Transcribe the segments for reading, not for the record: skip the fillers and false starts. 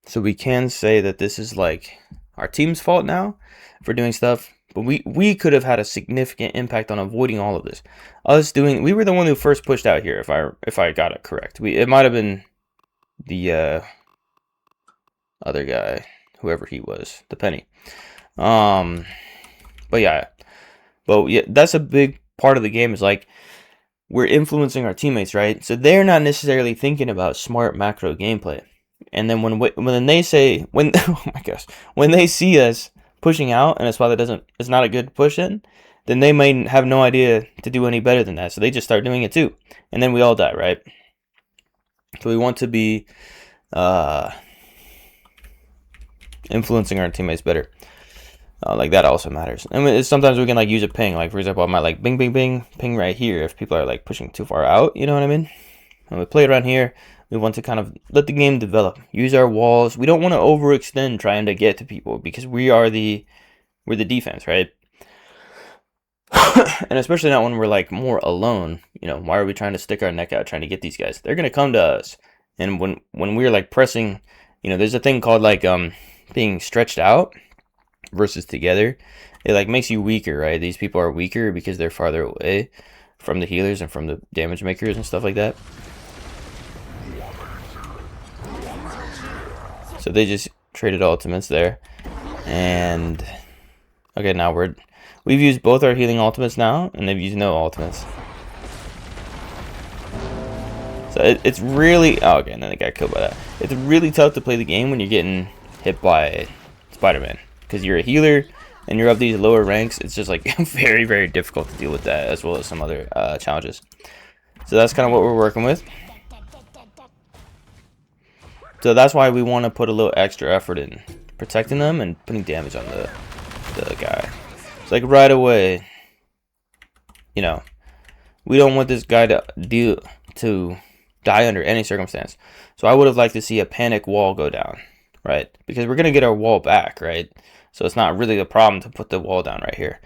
So we can say that this is like our team's fault now for doing stuff. But we could have had a significant impact on avoiding all of this. We were the one who first pushed out here, if I got it correct. It might have been the other guy, whoever he was, the penny. But yeah, that's a big part of the game. Is like we're influencing our teammates, right? So they're not necessarily thinking about smart macro gameplay. And then when they say oh my gosh, when they see us pushing out and a spot that it's not a good push in, then they may have no idea to do any better than that. So they just start doing it too, and then we all die, right? So we want to be influencing our teammates better. Like that also matters. I mean, sometimes we can like use a ping. Like for example, I might like bing bing bing ping right here if people are like pushing too far out. You know what I mean? When we play around here, we want to kind of let the game develop. Use our walls. We don't want to overextend trying to get to people because we're the defense, right? And especially not when we're like more alone. You know, why are we trying to stick our neck out trying to get these guys? They're gonna come to us. And when we're like pressing, you know, there's a thing called like being stretched out versus together. It like makes you weaker, right? These people are weaker because they're farther away from the healers and from the damage makers and stuff like that. So they just traded ultimates there. And okay, now we've used both our healing ultimates now, and they've used no ultimates. So it's really okay, and then they got killed by that. It's really tough to play the game when you're getting hit by Spider-Man, because you're a healer and you're of these lower ranks. It's just like very, very difficult to deal with that, as well as some other challenges. So that's kind of what we're working with. So that's why we want to put a little extra effort in protecting them and putting damage on the guy. It's like right away, you know, we don't want this guy to die under any circumstance. So I would have liked to see a panic wall go down, right? Because we're going to get our wall back, right? So it's not really a problem to put the wall down right here.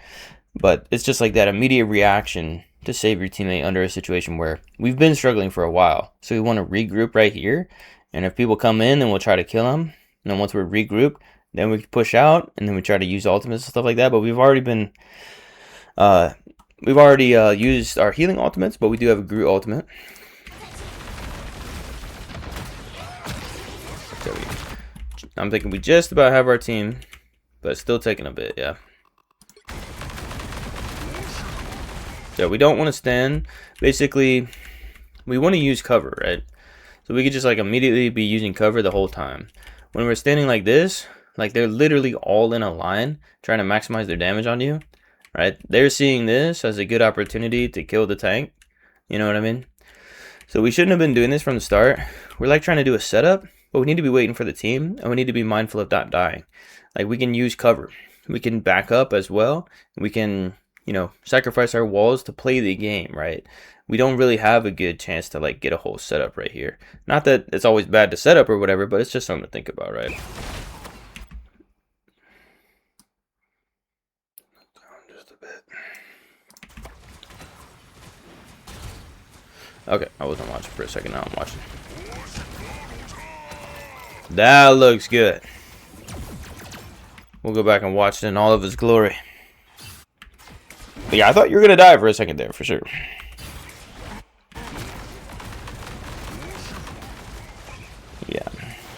But it's just like that immediate reaction to save your teammate under a situation where we've been struggling for a while. So we want to regroup right here. And if people come in, then we'll try to kill them. And then once we're regrouped, then we push out, and then we try to use ultimates and stuff like that. But we've already used our healing ultimates, but we do have a Groot ultimate. I'm thinking we just about have our team, but it's still taking a bit, yeah. So we don't want to stand. Basically, we want to use cover, right? So we could just like immediately be using cover the whole time. When we're standing like this, like they're literally all in a line trying to maximize their damage on you, right? They're seeing this as a good opportunity to kill the tank. You know what I mean? So we shouldn't have been doing this from the start. We're like trying to do a setup, but we need to be waiting for the team, and we need to be mindful of not dying. Like we can use cover. We can back up as well. We can, you know, sacrifice our walls to play the game, right? We don't really have a good chance to like get a whole setup right here. Not that it's always bad to set up or whatever, but it's just something to think about, right? Just a bit. Okay, I wasn't watching for a second. Now I'm watching. That looks good. We'll go back and watch it in all of its glory. But yeah, I thought you were gonna die for a second there, for sure. Yeah.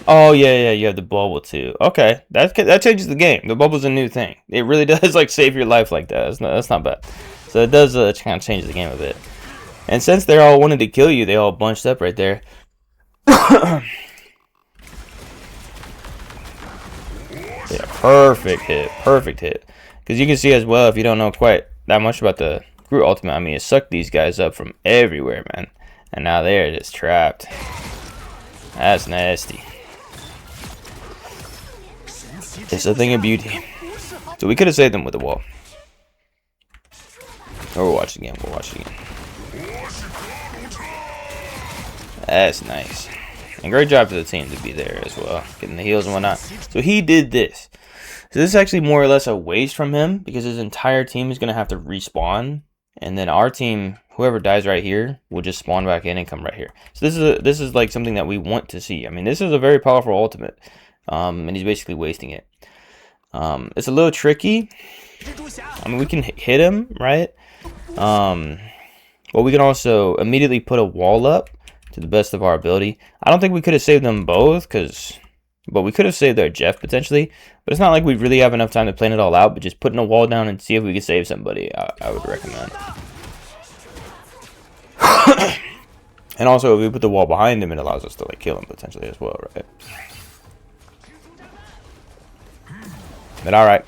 Oh yeah, you have the bubble too. Okay, that changes the game. The bubble's a new thing. It really does like save your life like that. That's not bad. So it does kind of change the game a bit. And since they all wanted to kill you, they all bunched up right there. Yeah, perfect hit. Because you can see as well, if you don't know quite that much about the Groot ultimate, I mean, it sucked these guys up from everywhere, man. And now they're just trapped. That's nasty. It's a thing of beauty. So we could have saved them with the wall. Or we'll watch it again. That's nice. And great job to the team to be there as well. Getting the heals and whatnot. So he did this. So this is actually more or less a waste from him, because his entire team is going to have to respawn. And then our team, whoever dies right here, will just spawn back in and come right here. So this is like something that we want to see. I mean, this is a very powerful ultimate. and he's basically wasting it. It's a little tricky. I mean, we can hit him, right? But we can also immediately put a wall up to the best of our ability. I don't think we could have saved them both, but we could have saved our Jeff potentially. But it's not like we really have enough time to plan it all out. But just putting a wall down and see if we can save somebody, I would recommend. And also, if we put the wall behind him, it allows us to like kill him potentially as well, right? But all right,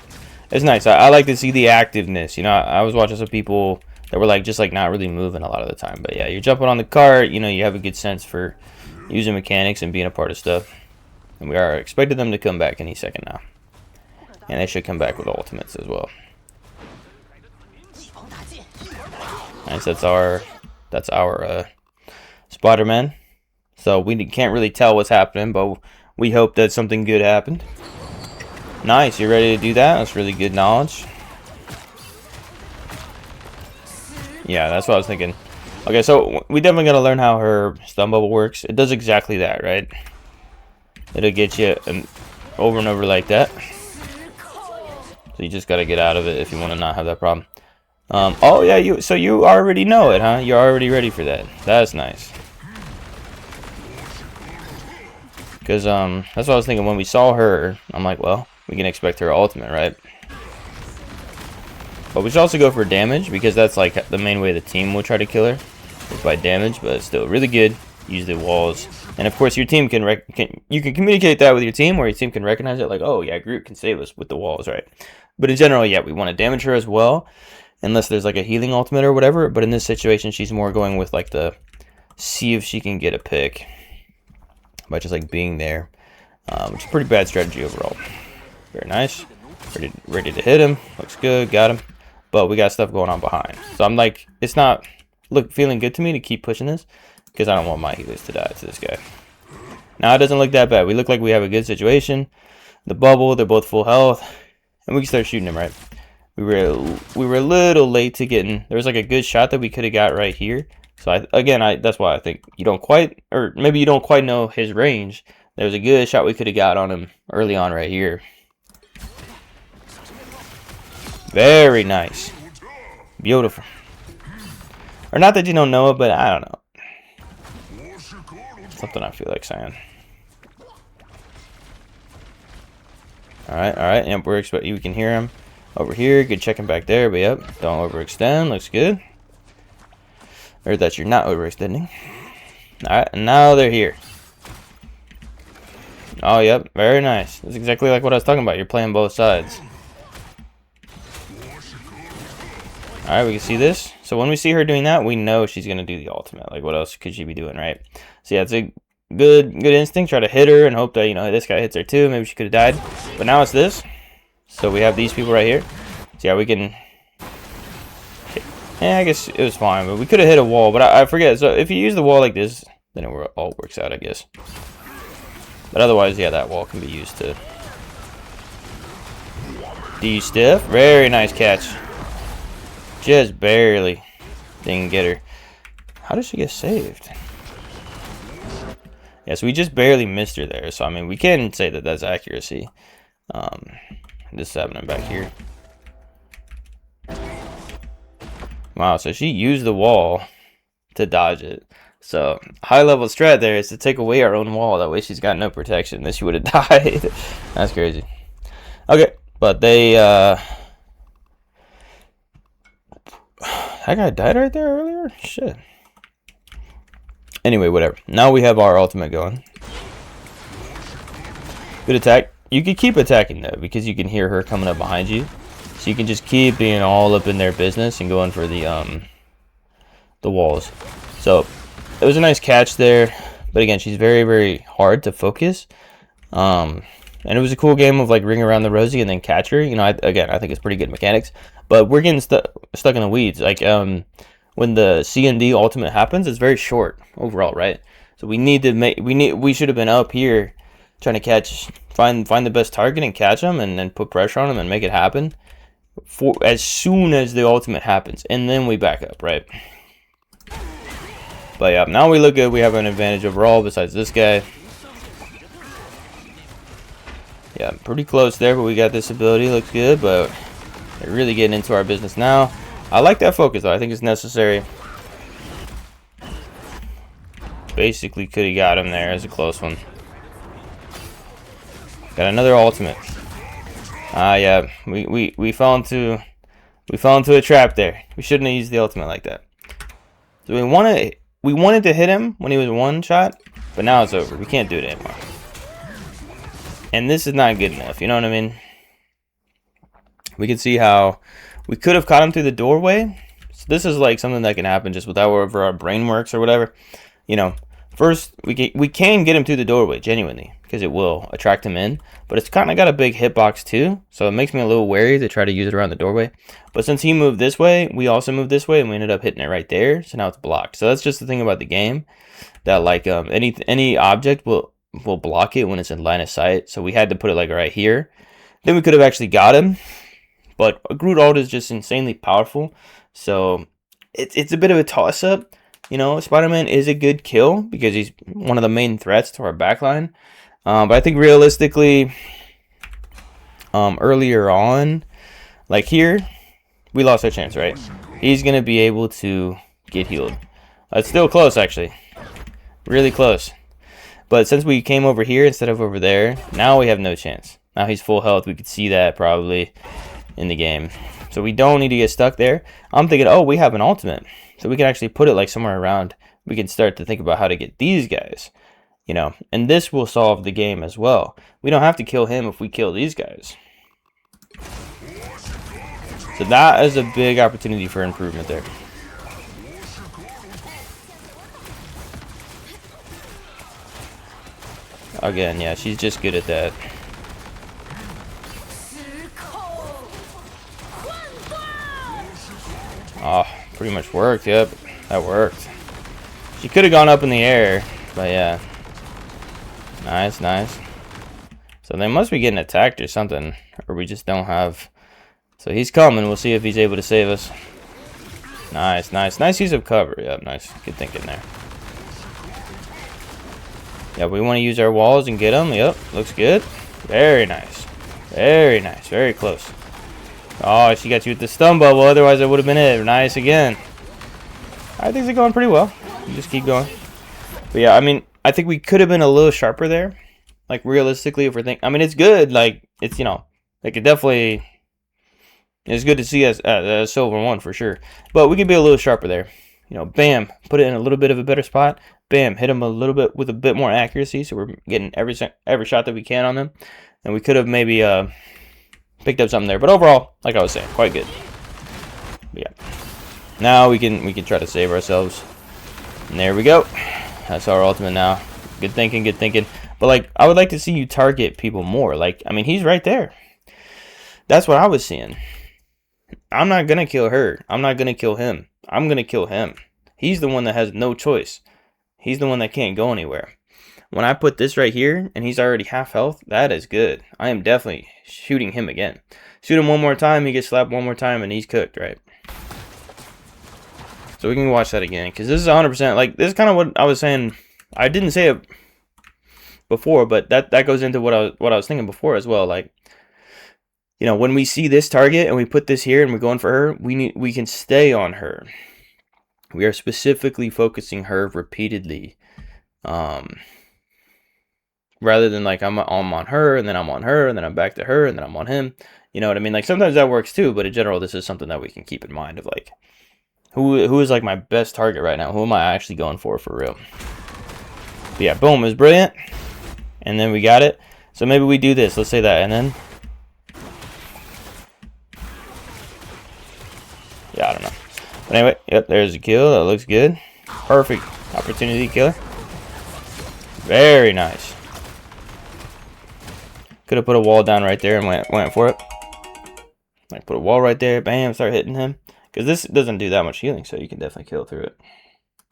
it's nice. I like to see the activeness. You know, I was watching some people that were like just like not really moving a lot of the time. But yeah, you're jumping on the cart. You know, you have a good sense for using mechanics and being a part of stuff. And we are expecting them to come back any second now. And they should come back with ultimates as well. Nice. That's our Spider-Man. So we can't really tell what's happening, but we hope that something good happened. Nice, you're ready to do that? That's really good knowledge. Yeah, that's what I was thinking. Okay, so we definitely gotta learn how her stun bubble works. It does exactly that, right? It'll get you over and over like that. So you just gotta get out of it if you want to not have that problem. Oh yeah, so you already know it, huh? You're already ready for that. That's nice. Because that's what I was thinking when we saw her. I'm like, well, we can expect her ultimate, right? But we should also go for damage, because that's like the main way the team will try to kill her, is by damage. But it's still really good. Use the walls, and of course your team you can communicate that with your team, or your team can recognize it, like, oh yeah, Groot can save us with the walls, right? But in general, yeah, we want to damage her as well, unless there's like a healing ultimate or whatever. But in this situation, she's more going with like the see if she can get a pick by just like being there, which is a pretty bad strategy overall. Very nice. Ready to hit him. Looks good. Got him. But we got stuff going on behind. So I'm like, it's not feeling good to me to keep pushing this, because I don't want my healers to die to this guy. Now it doesn't look that bad. We look like we have a good situation. The bubble, they're both full health, and we can start shooting him, right? We were a little late to getting. There was like a good shot that we could have got right here. So that's why I think you don't quite, or maybe you don't quite know his range. There was a good shot we could have got on him early on right here. Very nice. Beautiful. Or not that you don't know it, but I don't know. Something I feel like saying. Alright, yep, we're expecting, you can hear him over here. Good checking back there, but yep, don't overextend, looks good. Or that you're not overextending. Alright, and now they're here. Oh, yep, very nice. That's exactly like what I was talking about. You're playing both sides. Alright, we can see this. So when we see her doing that, we know she's going to do the ultimate. Like, what else could she be doing, right? So yeah, it's a good instinct. Try to hit her and hope that, you know, this guy hits her too. Maybe she could have died. But now it's this. So we have these people right here. So yeah, we can... Yeah, I guess it was fine. But we could have hit a wall. But I forget. So if you use the wall like this, then it all works out, I guess. But otherwise, yeah, that wall can be used to... de-stiff. Very nice catch. Just barely didn't get her. How did she get saved? Yeah, so we just barely missed her there. So, I mean, we can say that that's accuracy. This is happening back here. Wow, so she used the wall to dodge it. So, high level strat there is to take away our own wall. That way she's got no protection. Then she would have died. That's crazy. Okay, but they... That guy died right there earlier? Shit. Anyway, whatever. Now we have our ultimate going. Good attack. You can keep attacking though, because you can hear her coming up behind you. So you can just keep being all up in their business and going for the walls. So it was a nice catch there. But again, she's very, very hard to focus. And it was a cool game of like ring around the rosy and then catch her. You know, again, I think it's pretty good mechanics. But we're getting stuck in the weeds. Like when the C and D ultimate happens, it's very short overall, right? So we need to we should have been up here trying to find the best target and catch them, and then put pressure on them and make it happen as soon as the ultimate happens, and then we back up, right? But yeah, now we look good. We have an advantage overall besides this guy. Yeah, pretty close there, but we got this ability. Looks good, but they're really getting into our business now. I like that focus, though. I think it's necessary. Basically, could have got him there as a close one. Got another ultimate. Yeah, we fell into a trap there. We shouldn't have used the ultimate like that. So we wanted to hit him when he was one shot, but now it's over. We can't do it anymore. And this is not good enough, you know what I mean? We can see how we could have caught him through the doorway. So this is like something that can happen just with however our brain works or whatever. You know, first we can get him through the doorway genuinely because it will attract him in. But it's kind of got a big hitbox too, so it makes me a little wary to try to use it around the doorway. But since he moved this way, we also moved this way, and we ended up hitting it right there. So now it's blocked. So that's just the thing about the game, that like any object will block it when it's in line of sight. So we had to put it like right here. Then we could have actually got him. But a Groot ult is just insanely powerful. So it's a bit of a toss-up. You know, Spider-Man is a good kill because he's one of the main threats to our backline. But I think realistically, earlier on, like here, we lost our chance, right? He's going to be able to get healed. It's still close, actually. Really close. But since we came over here instead of over there, now we have no chance. Now he's full health. We could see that probably in the game. So we don't need to get stuck there. I'm thinking, oh, we have an ultimate. So we can actually put it like somewhere around. We can start to think about how to get these guys. You know, and this will solve the game as well. We don't have to kill him if we kill these guys. So that is a big opportunity for improvement there. Again, yeah, she's just good at that. Oh, pretty much worked. Yep, that worked. She could have gone up in the air, but yeah. Nice, nice. So they must be getting attacked or something, or we just don't have. So he's coming. We'll see if he's able to save us. Nice, nice, nice use of cover. Yep, nice. Good thinking there. Yeah, we want to use our walls and get them. Yep, looks good. Very nice. Very nice. Very close. Oh, she got you with the stun bubble. Otherwise, it would have been it. Nice again. I think they're going pretty well. You just keep going. But yeah, I mean, I think we could have been a little sharper there. Like, realistically, if we're thinking... I mean, it's good. Like, it's, you know... Like, it definitely... It's good to see us at a silver one, for sure. But we could be a little sharper there. You know, bam. Put it in a little bit of a better spot. Bam. Hit them a little bit with a bit more accuracy. So we're getting every shot that we can on them. And we could have maybe picked up something there. But overall, like I was saying, quite good. But yeah. Now we can try to save ourselves. And there we go. That's our ultimate now. Good thinking, good thinking. But, like, I would like to see you target people more. Like, I mean, he's right there. That's what I was seeing. I'm not going to kill her. I'm not going to kill him. I'm going to kill him. He's the one that has no choice. He's the one that can't go anywhere. When I put this right here, and he's already half health, that is good. I am definitely shooting him again. Shoot him one more time, he gets slapped one more time, and he's cooked, right? So we can watch that again, because this is 100%, like, this is kind of what I was saying. I didn't say it before, but that goes into what I was thinking before as well. Like, you know, when we see this target and we put this here and we're going for her, we can stay on her. We are specifically focusing her repeatedly, rather than like I'm on her and then I'm on her and then I'm back to her and then I'm on him. You know what I mean? Like, sometimes that works too, but in general, this is something that we can keep in mind of, like, who is like my best target right now? Who am I actually going for real? But yeah, boom, is brilliant. And then we got it. So maybe we do this. Let's say that, and then yeah, I don't know. But anyway, yep, there's a kill. That looks good. Perfect opportunity killer. Very nice. Could have put a wall down right there and went for it. Like, put a wall right there. Bam, start hitting him. Because this doesn't do that much healing, so you can definitely kill through it.